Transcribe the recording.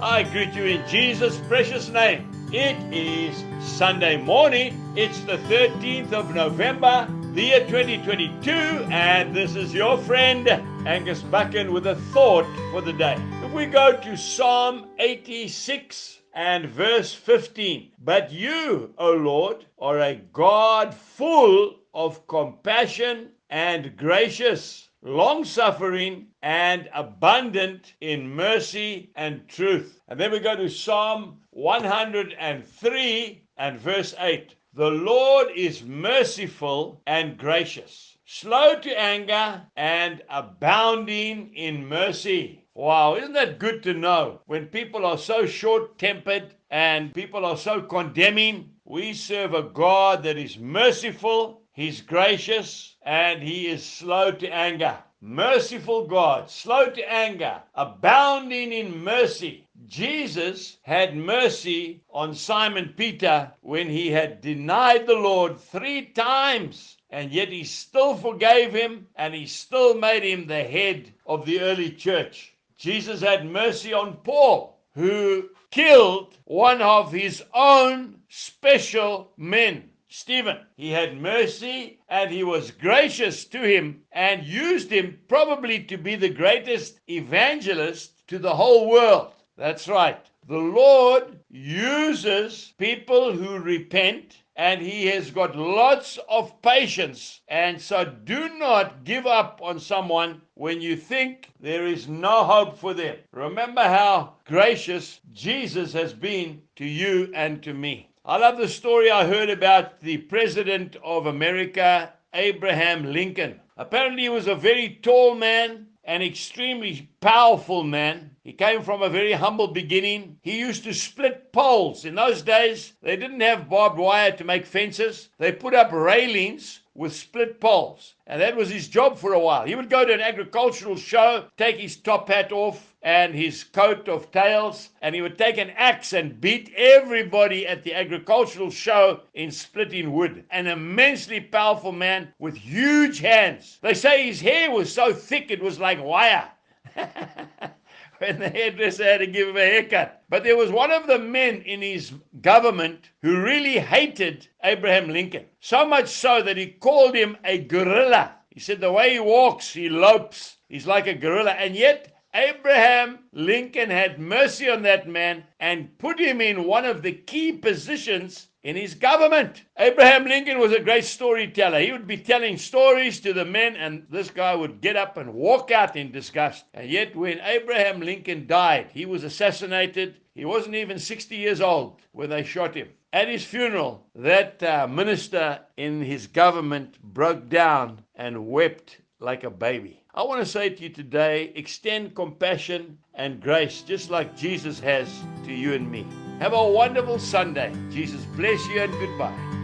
I greet you in Jesus' precious name. It is Sunday morning. It's the 13th of November, the year 2022, and this is your friend Angus Buchan with a thought for the day. If we go to Psalm 86 and verse 15, but you, O Lord, are a God full of compassion and gracious, long-suffering and abundant in mercy and truth. And then we go to Psalm 103 and verse 8. The Lord is merciful and gracious, slow to anger and abounding in mercy. Wow, isn't that good to know? When people are so short-tempered and people are so condemning, we serve a God that is merciful, He's gracious, and He is slow to anger. Merciful God, slow to anger, abounding in mercy. Jesus had mercy on Simon Peter when he had denied the Lord 3 times, and yet He still forgave him, and He still made him the head of the early church. Jesus had mercy on Paul, who killed one of his own special men, Stephen. He had mercy and He was gracious to him and used him probably to be the greatest evangelist to the whole world. That's right. The Lord uses people who repent, and He has got lots of patience. And so do not give up on someone when you think there is no hope for them. Remember how gracious Jesus has been to you and to me. I love the story I heard about the President of America, Abraham Lincoln. Apparently he was a very tall man, an extremely powerful man. He came from a very humble beginning. He used to split poles. In those days, they didn't have barbed wire to make fences. They put up railings with split poles. And that was his job for a while. He would go to an agricultural show, take his top hat off and his coat of tails, and he would take an axe and beat everybody at the agricultural show in splitting wood. An immensely powerful man with huge hands. They say his hair was so thick it was like wire. When the hairdresser had to give him a haircut. But there was one of the men in his government who really hated Abraham Lincoln. So much so that he called him a gorilla. He said the way he walks, he lopes. He's like a gorilla. And yet Abraham Lincoln had mercy on that man and put him in one of the key positions in his government. Abraham Lincoln was a great storyteller. He would be telling stories to the men, and this guy would get up and walk out in disgust. And yet when Abraham Lincoln died, he was assassinated. He wasn't even 60 years old when they shot him. At his funeral, that minister in his government broke down and wept like a baby. I want to say to you today, extend compassion and grace just like Jesus has to you and me. Have a wonderful Sunday. Jesus bless you and goodbye.